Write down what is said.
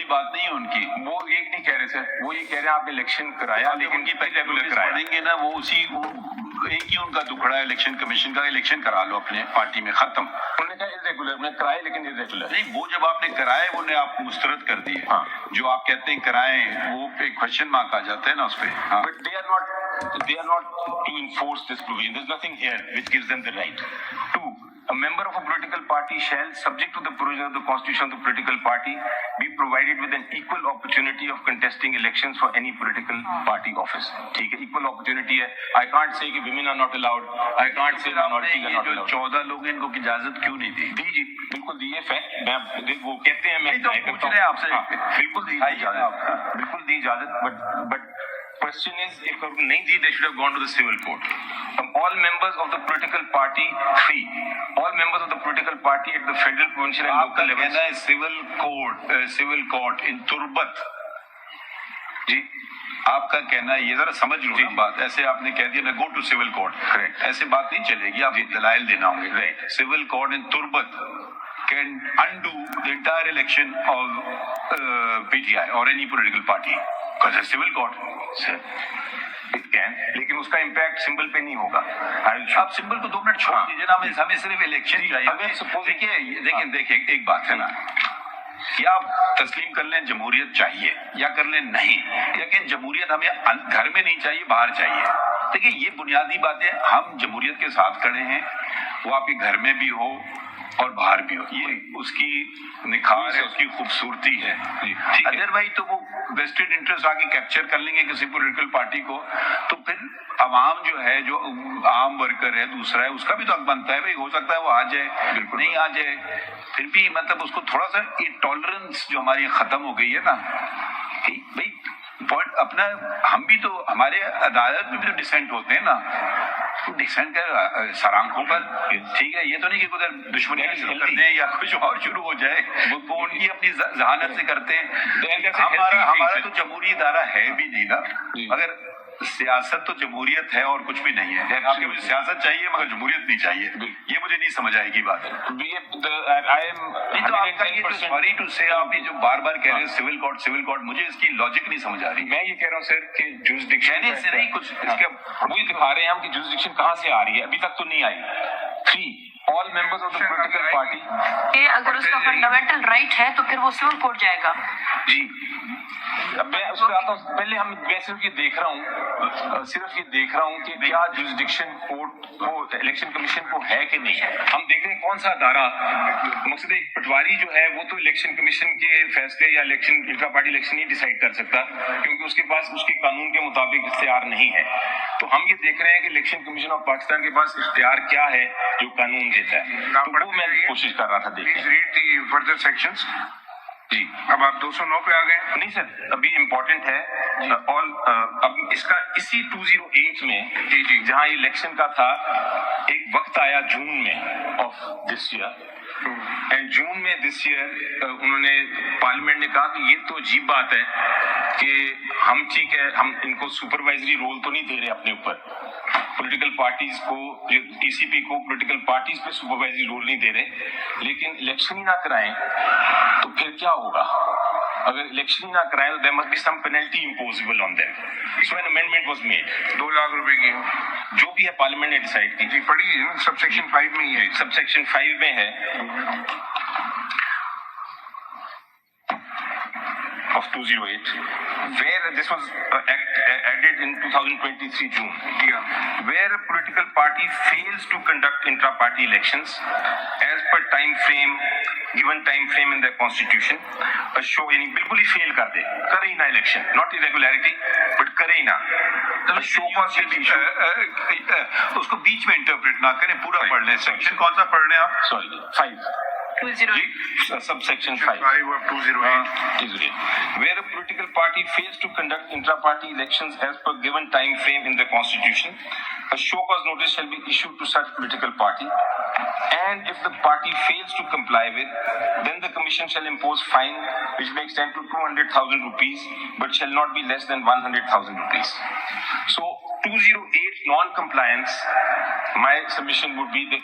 کوئی بات نہیں ہے ان کی. وہ ایک نہیں کہہ رہے سر, وہ یہ کہہ رہے ہیں آپ نے الیکشن کرایا لیکن ان کی ریگولر کرایا. پڑھیں گے نا, وہ اسی ایک ہی ان کا دکھڑا ہے الیکشن کمیشن کا. الیکشن کرا لو اپنے پارٹی میں, ختم. انہوں نے کہا ارریگولر, میں کرائے لیکن ارریگولر. نہیں, وہ جب آپ نے کرائے وہ نے آپ مسترد کر دیے. ہاں, جو آپ کہتے ہیں کرائیں وہ پہ کوشچن مارک آ جاتا ہے نا اس پہ. but they are not to enforce this provision. There's nothing here which gives them the right. Two, a member of a political party shall, subject to the provision of the constitution of the political party, be provided with an equal opportunity of contesting elections for any political party office. ٹھیک ہے, equal opportunity ہے. I can't say کہ women are not allowed. I can't say minorities are not allowed. 14 لوگ ان کو اجازت کیوں نہیں دی؟ دی جی, بالکل دی, یہ فیکٹ. میں وہ کہتے ہیں, میں پوچھ رہے ہیں آپ سے. بالکل دی اجازت, بالکل دی اجازت. بٹ question is, if نہیں دی, they should have gone to the civil court. All members of the political party free. All members of the political party at the federal, provincial and local levels. کہنا ہے civil court in تربت. جی, آپ کا کہنا ہے, یہ ذرا سمجھ لو نا بات. ایسے آپ نے کہہ دیا نا go to civil court. Correct, ایسے بات نہیں چلے گی, آپ دلائل دینا ہوں گے. Right, civil court in Turbat can undo the entire election of PTI or any political party because it's civil court. sir, it can, لیکن اس کا امپیکٹ سمبل پہ نہیں ہوگا. آپ سمبل کو 2 منٹ چھوڑ دیجیے نا, ہمیں صرف الیکشن چاہیے. اگر دیکھیں ایک بات ہے نا, یا آپ تسلیم کر لیں جمہوریت چاہیے یا کر لیں نہیں, لیکن جمہوریت ہمیں گھر میں نہیں چاہیے, باہر چاہیے. دیکھیں یہ بنیادی باتیں, ہم جمہوریت کے ساتھ کھڑے ہیں, وہ آپ کے گھر میں بھی ہو اور باہر بھی ہو. یہ اس کی نکھار ہے, اس کی خوبصورتی ہے. ادروائز تو وہ ویسٹڈ انٹرسٹ آ کے کیپچر کر لیں گے کسی پولیٹیکل پارٹی کو, تو پھر عوام جو ہے, جو عام ورکر ہے, دوسرا ہے, اس کا بھی تو حق بنتا ہے. بھائی ہو سکتا ہے وہ آ جائے, نہیں آ جائے, پھر بھی مطلب اس کو تھوڑا سا ٹالرنس جو ہماری ختم ہو گئی ہے نا. بھائی پوائنٹ اپنا, ہم بھی تو, ہمارے عدالت میں بھی تو ڈسینٹ ہوتے ہیں نا, ڈسینٹ کا سرانکھوں پر. ٹھیک ہے, یہ تو نہیں کہ ادھر دشمنی شروع کر دیں یا کچھ اور شروع ہو جائے, وہ ان کی اپنی ذہانت سے کرتے ہیں. ہمارا تو جمہوری ادارہ ہے بھی نہیں نا. اگر سیاست تو جمہوریت ہے اور کچھ بھی نہیں ہے. آپ کو سیاست چاہیے مگر جمہوریت نہیں چاہیے, یہ مجھے نہیں سمجھ آئے گی بات. سوری ٹو سے, آپ یہ جو بار بار کہہ رہے ہیں سول کورٹ, مجھے اس کی لاجک نہیں سمجھ آ رہی. میں یہ کہہ رہا ہوں سر کہ جورسڈکشن سے نہیں کچھ اس کا وہی دکھا رہے ہیں ہم کہ جورسڈکشن کہاں سے آ رہی ہے, ابھی تک تو نہیں آئی. 3, all members of the political party. اگر اس کا فنڈامنٹل رائٹ ہے تو پھر وہ سول کورٹ جائے گا. جی, اب میں اس پہ آتا ہوں. پہلے میں صرف یہ دیکھ رہا ہوں کہ کیا جورسڈکشن کورٹ کو, الیکشن کمیشن کو ہے کہ نہیں ہے. ہم دیکھ رہے ہیں کون سا ادارہ, مقصد ایک پٹواری جو ہے وہ تو الیکشن کمیشن کے فیصلے یا الیکشن انٹرا پارٹی الیکشن نہیں ڈیسائیڈ کر سکتا, کیونکہ اس کے پاس اس کے قانون کے مطابق اختیار نہیں ہے. تو ہم یہ دیکھ رہے ہیں کہ الیکشن کمیشن آف پاکستان کے پاس اختیار کیا ہے جو قانون دیتا ہے. وہ میں کوشش کر رہا تھا دیکھنے. جی, اب آپ 209 پہ آ گئے. نہیں سر, ابھی امپورٹنٹ ہے. اب اس کا اسی 208 میں جہاں الیکشن کا تھا, ایک وقت آیا جون میں آف دس ایئر, اینڈ جون میں دس ایئر انہوں نے, پارلیمنٹ نے کہا کہ یہ تو عجیب بات ہے کہ ہم, ٹھیک ہے, ہم ان کو سپروائزری رول تو نہیں دے رہے اپنے اوپر, پولیٹیکل پارٹیز کو, ٹی سی پی کو پولیٹیکل پارٹیز پہ سپروائزری رول نہیں دے رہے, لیکن الیکشن ہی نہ کرائیں تو پھر کیا ہوگا. اگر الیکشن ہی نہ کرائیں تو there must be some penalty imposable on them. So an amendment was made. 2 lakh روپے کی جو بھی ہے پارلیمنٹ نے ڈیسائیڈ کی. جی پڑھی ہے, سب سیکشن 5 میں ہی ہے. سب سیکشن 5 میں ہے of 208, where this was added in 2023 June. Where a political party fails to conduct intra-party elections as per given time frame in their constitution, a show, یعنی بالکل ہی فیل کر دے, کرے ہی نہ الیکشن, not irregularity but کرے ہی نہ, show cause will be issued. اس کو بیچ میں interpret نہ کریں, پورا پڑھ لیں. سیکشن کون سا پڑھ رہے ہیں آپ؟ Sorry 5 sub section 5 of 208. Where a political party fails to conduct intra-party elections as per given time frame in the constitution, a show cause notice shall be issued to such political party, and if the party fails to comply with, then the commission shall impose fine which may extend to 200,000 rupees but shall not be less than 100,000 rupees. So 208 non-compliance, my submission would be they